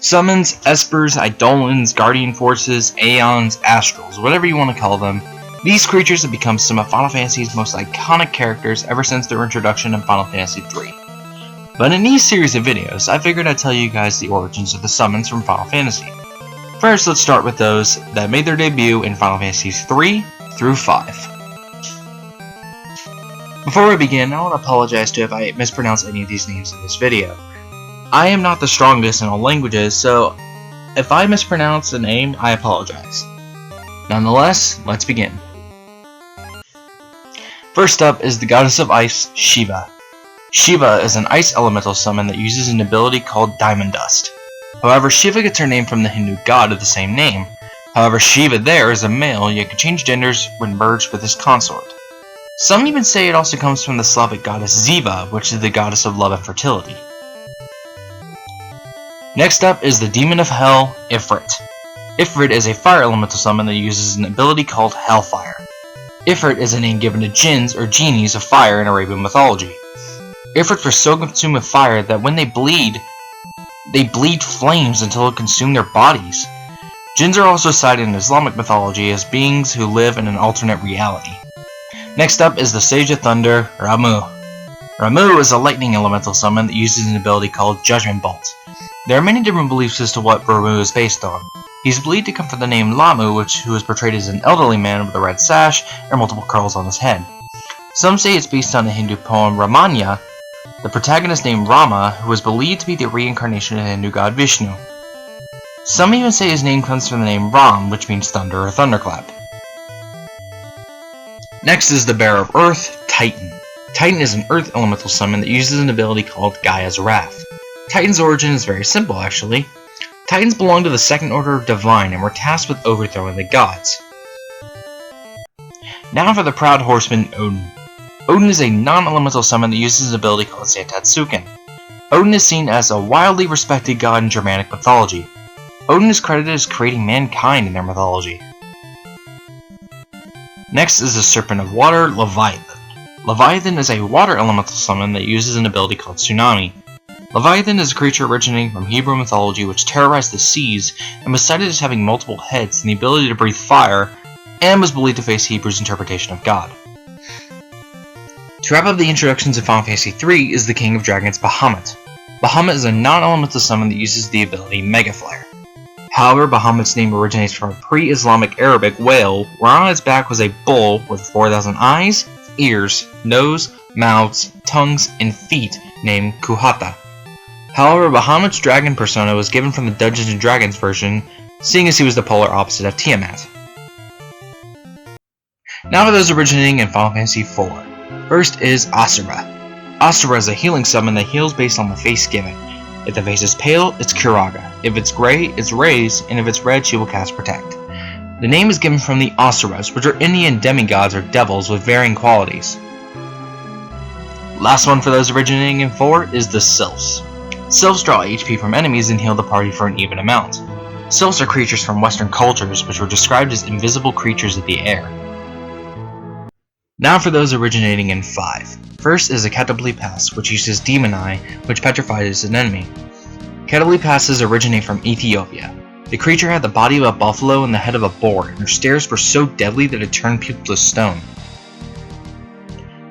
Summons, espers, eidolons, guardian forces, aeons, astrals, whatever you want to call them. These creatures have become some of Final Fantasy's most iconic characters ever since their introduction in Final Fantasy III. But in these series of videos, I figured I'd tell you guys the origins of the summons from Final Fantasy. First, let's start with those that made their debut in Final Fantasies 3 through 5. Before we begin, I want to apologize to if I mispronounce any of these names in this video. I am not the strongest in all languages, so if I mispronounce a name, I apologize. Nonetheless, let's begin. First up is the goddess of ice, Shiva. Shiva is an ice elemental summon that uses an ability called Diamond Dust. However, Shiva gets her name from the Hindu god of the same name. However, Shiva there is a male, yet can change genders when merged with his consort. Some even say it also comes from the Slavic goddess Ziva, which is the goddess of love and fertility. Next up is the demon of hell, Ifrit. Ifrit is a fire elemental summon that uses an ability called Hellfire. Ifrit is a name given to jinns or genies of fire in Arabian mythology. Ifrits are so consumed with fire that when they bleed flames until it consumes their bodies. Jinns are also cited in Islamic mythology as beings who live in an alternate reality. Next up is the Sage of Thunder, Ramuh. Ramuh is a lightning elemental summon that uses an ability called Judgment Bolt. There are many different beliefs as to what Ramuh is based on. He's believed to come from the name Lamu, who is portrayed as an elderly man with a red sash and multiple curls on his head. Some say it's based on the Hindu poem Ramanya, the protagonist named Rama, who is believed to be the reincarnation of the Hindu god Vishnu. Some even say his name comes from the name Ram, which means thunder or thunderclap. Next is the Bearer of Earth, Titan. Titan is an earth elemental summon that uses an ability called Gaia's Wrath. Titan's origin is very simple, actually. Titans belong to the second order of Divine and were tasked with overthrowing the gods. Now for the proud horseman, Odin. Odin is a non-elemental summon that uses an ability called Santatsuken. Odin is seen as a wildly respected god in Germanic mythology. Odin is credited as creating mankind in their mythology. Next is the Serpent of Water, Leviathan. Leviathan is a water elemental summon that uses an ability called Tsunami. Leviathan is a creature originating from Hebrew mythology which terrorized the seas and was cited as having multiple heads and the ability to breathe fire, and was believed to face Hebrew's interpretation of God. To wrap up the introductions of Final Fantasy III is the King of Dragons, Bahamut. Bahamut is a non-elemental summon that uses the ability Mega Flare. However, Bahamut's name originates from a pre-Islamic Arabic whale, where on its back was a bull with 4,000 eyes, ears, nose, mouths, tongues, and feet named Kuhata. However, Bahamut's dragon persona was given from the Dungeons & Dragons version, seeing as he was the polar opposite of Tiamat. Now for those originating in Final Fantasy IV. First is Asura. Asura is a healing summon that heals based on the face given. If the face is pale, it's Kiraga. If it's gray, it's Raise, and if it's red, she will cast Protect. The name is given from the Asuras, which are Indian demigods or devils with varying qualities. Last one for those originating in 4 is the Sylphs. Sylphs draw HP from enemies and heal the party for an even amount. Sylphs are creatures from Western cultures which were described as invisible creatures of the air. Now for those originating in 5. First is the Catabli Pass, which uses Demon Eye, which petrifies an enemy. Catabli Passes originate from Ethiopia. The creature had the body of a buffalo and the head of a boar, and her stares were so deadly that it turned people to stone.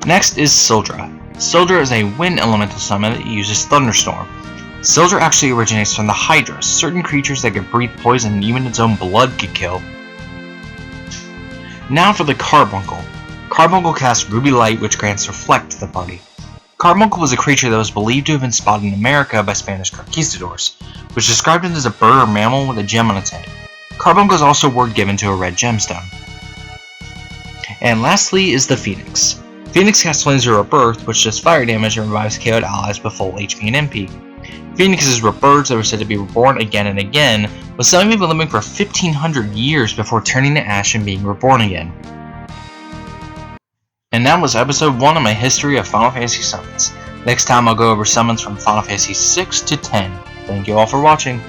Next is Sildra. Sildra is a wind elemental summon that uses Thunderstorm. Sildra actually originates from the Hydras, certain creatures that could breathe poison and even its own blood could kill. Now for the Carbuncle. Carbuncle casts Ruby Light, which grants Reflect to the party. Carbuncle was a creature that was believed to have been spotted in America by Spanish conquistadors, which described it as a bird or mammal with a gem on its head. Carbuncle is also a word given to a red gemstone. And lastly is the Phoenix. Phoenix casts Flames of Rebirth, which does fire damage and revives KO'd allies with full HP and MP. Phoenixes were birds that were said to be reborn again and again, with some even living for 1,500 years before turning to ash and being reborn again. And that was episode 1 of my history of Final Fantasy summons. Next time I'll go over summons from Final Fantasy 6 to 10. Thank you all for watching.